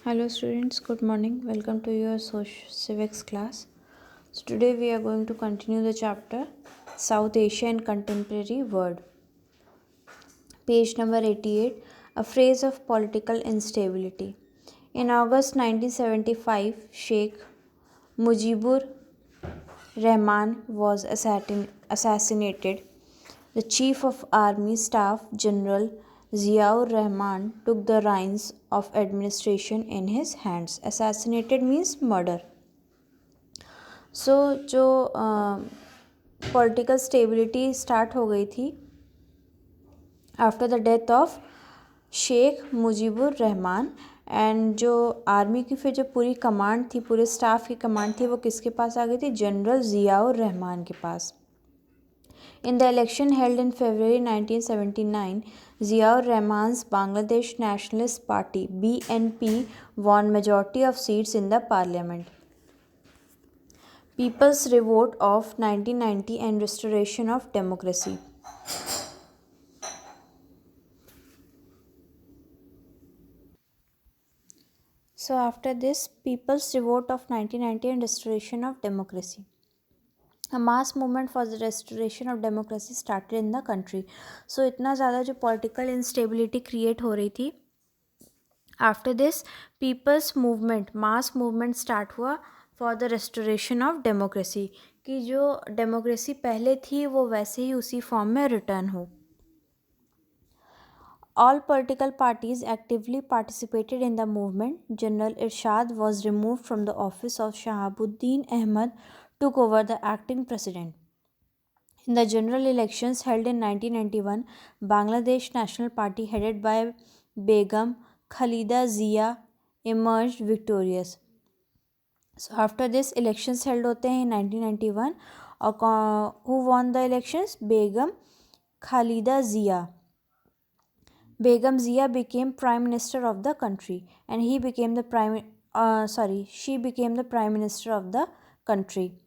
Hello students, good morning. Welcome to your civics class. So today we are going to continue the chapter South Asia and Contemporary World. Page number 88, a phrase of political instability. In August 1975, Sheikh Mujibur Rahman was assassinated. The Chief of Army Staff General Ziaur Rahman took the reins of administration in his hands. Assassinated means murder. जो political stability start हो गई थी after the death of Sheikh Mujibur Rahman and जो army की फिर जो पूरी command थी, पूरे स्टाफ की कमांड थी, वो किसके पास आ गई थी? जनरल ज़ियाउर रहमान के पास. In the election held in February 1979, Ziaur Rahman's Bangladesh Nationalist Party (BNP) won majority of seats in the parliament. People's Revolt of 1990 and Restoration of Democracy. So after this, People's Revolt of 1990 and Restoration of Democracy. A mass movement for the restoration of democracy started in the country. So इतना ज़्यादा जो political instability create हो रही थी, after this people's movement, mass movement start हुआ for the restoration of democracy, कि जो democracy पहले थी वो वैसे ही उसी form में return हो. All political parties actively participated in the movement. General Irshad was removed from the office of Shahabuddin Ahmad, took over the acting president. In the general elections held in 1991, Bangladesh National Party headed by Begum Khalida Zia emerged victorious. So after this, elections held होते हैं in 1991 और who won the elections? Begum Khalida Zia. Begum Zia became prime minister of the country and she became the prime minister of the country.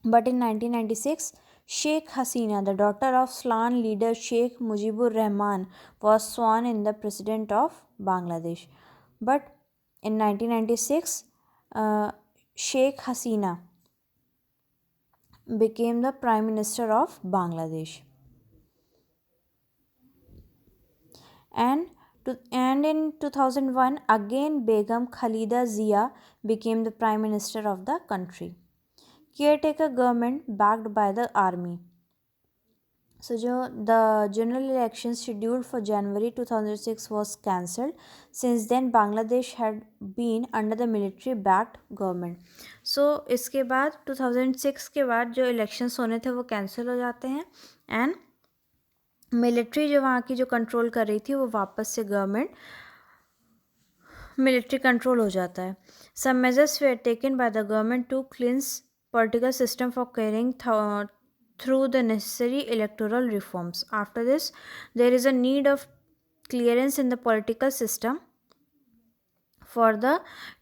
But in 1996, Sheikh Hasina, the daughter of Slan leader Sheikh Mujibur Rahman, was sworn in the president of Bangladesh. But in 1996, Sheikh Hasina became the prime minister of Bangladesh. And in 2001, again Begum Khalida Zia became the prime minister of the country. Caretaker government backed by the army. So the general elections scheduled for January 2006 was cancelled. Since then Bangladesh had been under the military backed government. So इसके बाद 2006 के बाद जो elections होने थे वो cancel हो जाते हैं and मिलिट्री जो वहाँ की जो कंट्रोल कर रही थी वो वापस से गवर्नमेंट मिलिट्री कंट्रोल हो जाता है. Some measures were taken by the government to cleanse political system for carrying through the necessary electoral reforms. After this, there is a need of clearance in the political system for the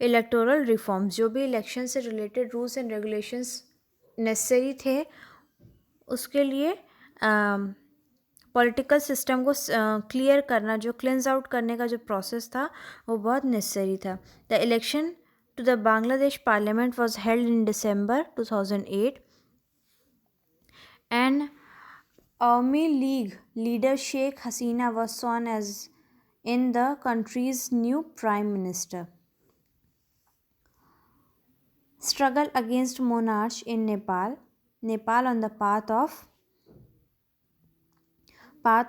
electoral reforms. जो भी election से related rules and regulations necessary थे उसके लिए political system को clear करना, जो cleanse out करने का जो प्रोसेस था वो बहुत नेसेसरी था. The election to the Bangladesh parliament was held in December 2008 and Awami League leader Sheikh Hasina was sworn as in the country's new prime minister. Struggle against monarchy in Nepal. Nepal on the path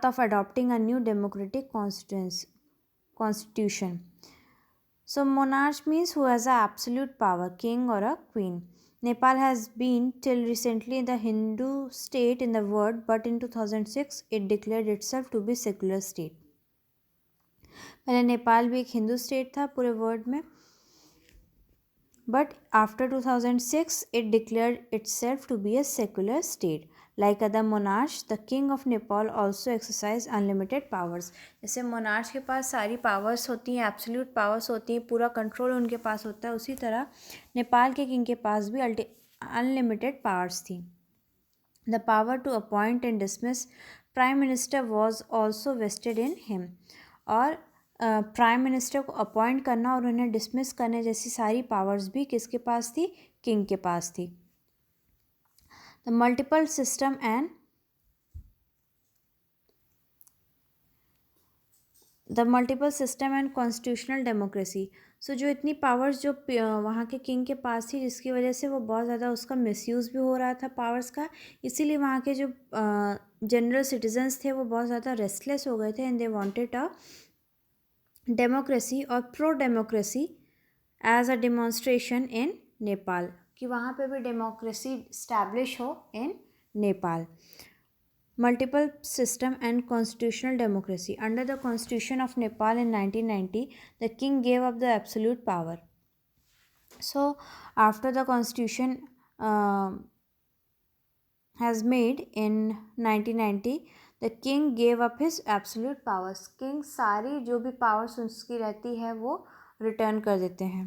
of adopting a new democratic constitution. So monarch means who has a absolute power, king or a queen. Nepal has been till recently the Hindu state in the world, but in 2006 it declared itself to be secular state. पहले नेपाल भी एक Hindu state था पूरे world में, but after 2006 it declared itself to be a secular state. Like other monarchs, the king of Nepal also exercised unlimited powers. जैसे monarch के पास सारी powers होती हैं, absolute powers होती हैं, पूरा control उनके पास होता है, उसी तरह नेपाल के king के पास भी unlimited powers थी. The power to appoint and dismiss prime minister was also vested in him. और प्राइम मिनिस्टर को अपॉइंट करना और उन्हें डिसमिस करने जैसी सारी पावर्स भी किसके पास थी? किंग के पास थी. The multiple system and constitutional democracy. So जो इतनी पावर्स जो वहाँ के किंग के पास थी, जिसकी वजह से वो बहुत ज़्यादा उसका मिसयूज़ भी हो रहा था पावर्स का, इसीलिए वहाँ के जो जनरल सिटीजन्स थे वो बहुत ज़्यादा रेस्टलेस हो गए थे and they wanted a democracy और pro democracy as a demonstration in Nepal, कि वहाँ पे भी डेमोक्रेसी इस्टेब्लिश हो इन Nepal. Multiple system and constitutional democracy. Under the Constitution of Nepal in 1990, the king gave up the absolute power. So, after the constitution has made in 1990, the king gave up his absolute powers. King सारी जो भी powers उसकी रहती है वो return कर देते हैं.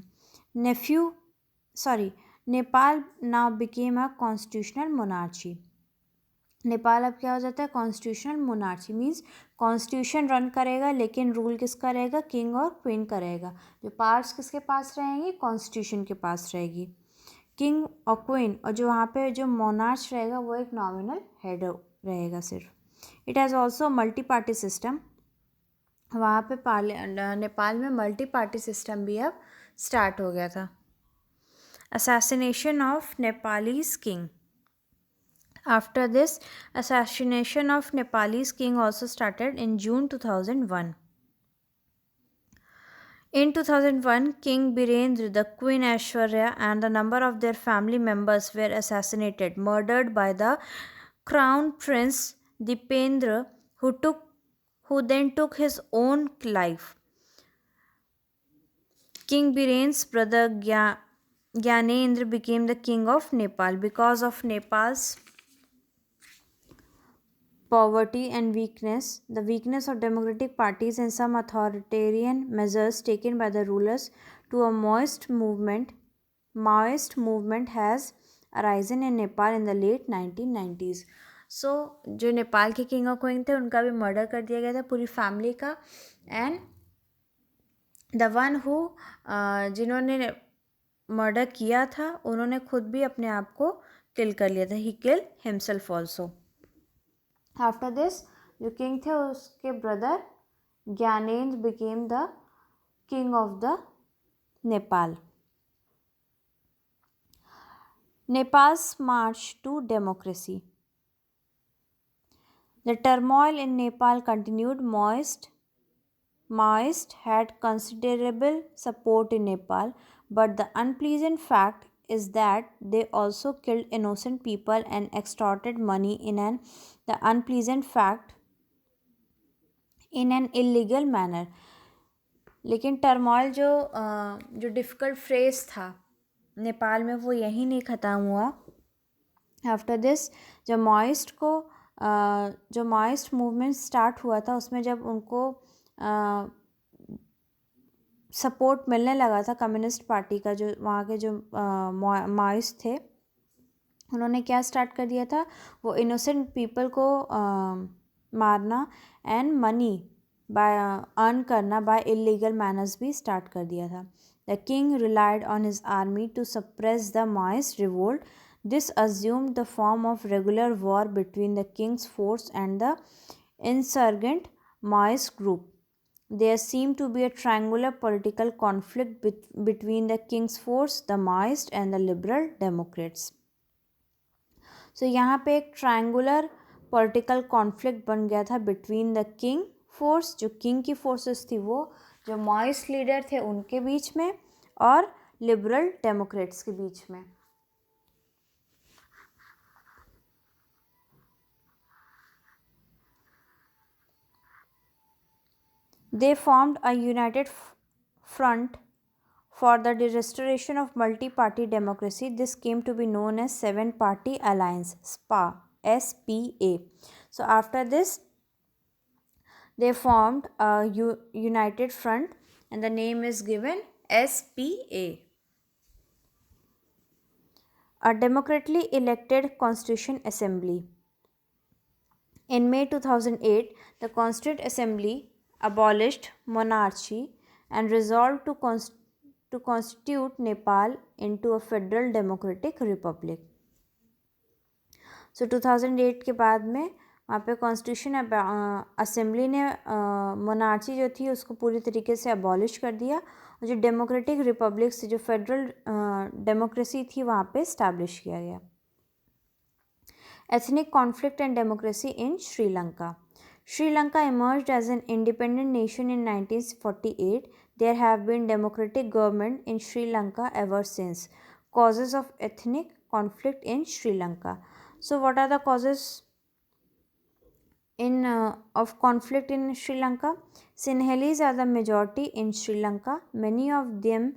Nepal now became a constitutional monarchy. Nepal अब क्या हो जाता है? Constitutional monarchy. Means constitution run करेगा लेकिन रूल किसका रहेगा? किंग और क्वीन का रहेगा. जो पावर्स किसके पास रहेंगी? कॉन्स्टिट्यूशन के पास रहेगी. किंग और क्वीन, और जो वहाँ पे जो मोनार्च रहेगा वो एक नॉमिनल हेड रहेगा सिर्फ. It has also multi party system. वहाँ पे नेपाल में मल्टी पार्टी सिस्टम भी अब स्टार्ट हो गया था. Assassination of Nepalese king. After this, assassination of Nepalese king also started in June 2001. In 2001, King Birendra, the Queen Aishwarya, and a number of their family members were assassinated, murdered by the Crown Prince Dipendra, who then took his own life. King Birendra's brother Gyanendra became the king of Nepal because of Nepal's poverty and weakness, the weakness of democratic parties and some authoritarian measures taken by the rulers to a Maoist movement has arisen in Nepal in the late 1990s. So जो नेपाल के king और queen थे उनका भी murder कर दिया गया था, पूरी फैमिली का. एंड द वन हु जिन्होंने मर्डर किया था उन्होंने खुद भी अपने आप को किल कर लिया था. ही किल हिमसेल्फ ऑल्सो. आफ्टर दिस जो किंग थे उसके brother Gyanendra became the king of the Nepal. Nepal's march to democracy. The turmoil in Nepal continued. Maoists had considerable support in Nepal, but the unpleasant fact is that they also killed innocent people and extorted money in an illegal manner. लेकिन turmoil जो difficult face था नेपाल में वो यहीं नहीं ख़त्म हुआ. After this जब माओइस्ट मूवमेंट स्टार्ट हुआ था उसमें जब उनको सपोर्ट मिलने लगा था कम्युनिस्ट पार्टी का, जो वहाँ के जो माओइस्ट थे उन्होंने क्या स्टार्ट कर दिया था? वो इनोसेंट पीपल को मारना एंड मनी अर्न करना बाय इलीगल मैनर्स भी स्टार्ट कर दिया था. The king relied on his army to suppress the Maoist revolt. This assumed the form of regular war between the king's force and the insurgent Maoist group. There seemed to be a triangular political conflict between the king's force, the Maoist, and the liberal Democrats. So यहाँ पे एक triangular political conflict बन गया था between the king force, जो king की forces थी वो जो माओइस्ट लीडर थे उनके बीच में, और लिबरल डेमोक्रेट्स के बीच में. They formed a united front for the restoration of multi-party democracy. This came to be known as Seven Party Alliance, SPA. So after this, they formed a united front and the name is given SPA. A democratically elected Constituent Assembly. In May 2008, the Constituent Assembly abolished monarchy and resolved to constitute Nepal into a federal democratic republic. So 2008 के बाद में वहाँ पे constitution assembly ने monarchy जो थी उसको पूरी तरीके से अबॉलिश कर दिया और जो डेमोक्रेटिक रिपब्लिक से जो फेडरल डेमोक्रेसी थी वहाँ पे इस्टेब्लिश किया गया. Ethnic conflict and democracy in Sri Lanka. Sri Lanka emerged as an independent nation in 1948. There have been democratic government in Sri Lanka ever since. Causes of ethnic conflict in Sri Lanka. So what are the causes of conflict in Sri Lanka? Sinhalese are the majority in Sri Lanka. Many of them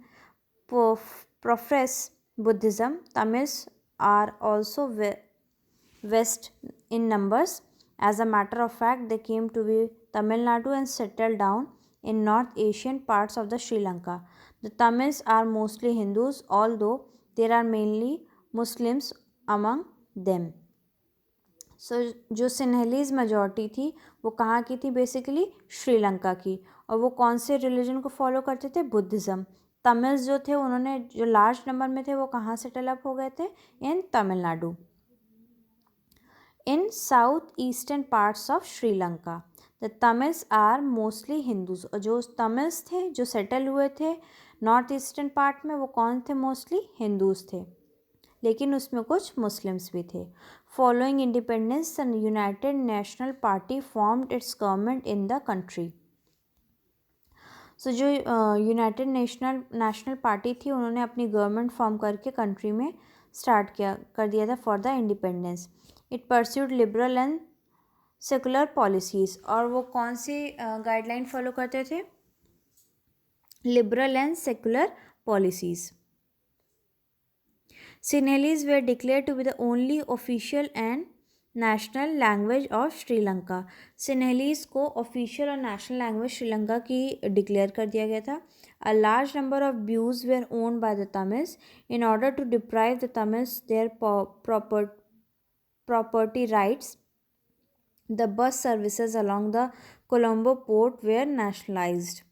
profess Buddhism. Tamils are also vast in numbers. As a matter of fact, they came to be Tamil Nadu and settled down in North Asian parts of the Sri Lanka. The Tamils are mostly Hindus, although there are mainly Muslims among them. So जो सिन्हलीज majority थी वो कहाँ की थी? Basically Sri Lanka की. और वो कौन से रिलीजन को फॉलो करते थे? बुद्धिज़्म. तमिल्स जो थे उन्होंने जो लार्ज नंबर में थे वो कहाँ सेटल अप हो गए थे? इन Tamil Nadu. In southeastern parts of Sri Lanka, the Tamils are mostly Hindus. और जो तमिल्स थे जो सेटल हुए थे नॉर्थ ईस्टर्न पार्ट में वो कौन थे? मोस्टली हिंदूज थे, लेकिन उसमें कुछ मुस्लिम्स भी थे. Following independence the United National Party formed its government in the country. So जो यूनाइटेड नेशनल पार्टी थी उन्होंने अपनी गवर्नमेंट फॉर्म करके कंट्री में स्टार्ट कर दिया था for the independence. It pursued liberal and secular policies. और वो कौन सी गाइडलाइन फॉलो करते थे? Liberal and secular policies. Sinhalese were declared to be the only official and national language of Sri Lanka. Sinhalese को ऑफिशियल और नेशनल लैंग्वेज श्रीलंका की डिक्लेयर कर दिया गया था. A large number of views were owned by the Tamils. In order to deprive the Tamils their property rights, the bus services along the Colombo port were nationalized.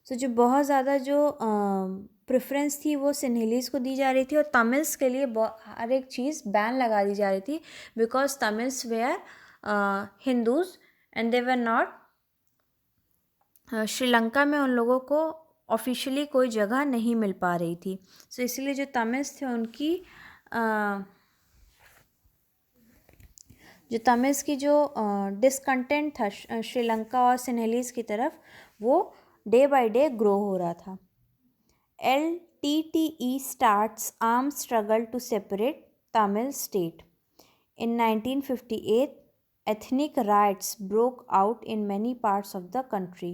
So जो बहुत ज़्यादा जो preference थी वो सिन्हलीज को दी जा रही थी और तमिल्स के लिए हर एक चीज़ बैन लगा दी जा रही थी because Tamils were Hindus and they were not. Sri Lanka में उन लोगों को ऑफिशियली कोई जगह नहीं मिल पा रही थी. सो इसीलिए जो तमिल्स थे उनकी जो तमिल्स की जो डिसकंटेंट था श्रीलंका और सिन्हलीज की तरफ वो डे बाय डे ग्रो हो रहा था. LTTE starts armed struggle to separate Tamil state. In 1958, ethnic riots broke out in many parts of the country.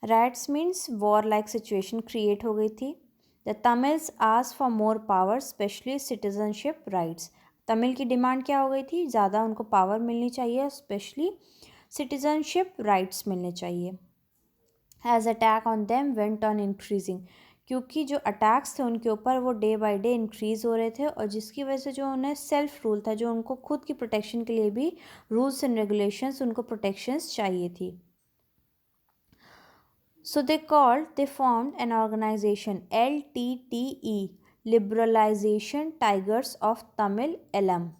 Riots means war-like situation create हो गई थी. The Tamils asked for more power, especially citizenship rights. Tamil की demand क्या हो गई थी? ज़्यादा उनको पावर मिलनी चाहिए, स्पेशली सिटीजनशिप राइट्स मिलने चाहिए. As attack on them went on increasing. क्योंकि जो अटैक्स थे उनके ऊपर वो डे बाय डे इंक्रीज़ हो रहे थे और जिसकी वजह से जो उन्हें सेल्फ रूल था, जो उनको खुद की प्रोटेक्शन के लिए भी रूल्स एंड रेगुलेशंस उनको प्रोटेक्शंस चाहिए थी. So they formed an organization LTTE, liberalization tigers of Tamil Eelam.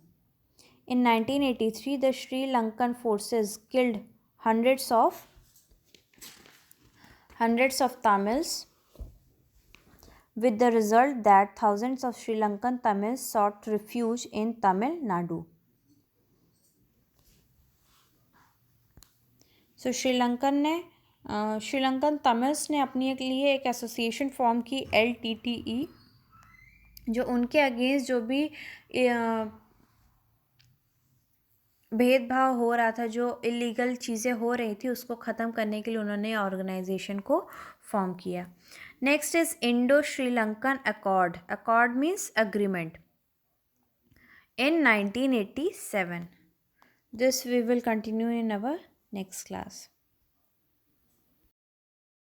In 1983, the Sri Lankan forces killed hundreds of Tamils, with the result that thousands of Sri Lankan Tamils sought refuge in Tamil Nadu. So Sri Lankan Tamils ने अपने लिए एक association form की LTTE, जो उनके against जो भी भेदभाव हो रहा था, जो इलीगल चीज़ें हो रही थी, उसको ख़त्म करने के लिए उन्होंने ऑर्गेनाइजेशन को फॉर्म किया. Next is Indo Sri Lankan accord. Accord means agreement. in 1987. This we will continue in our next class.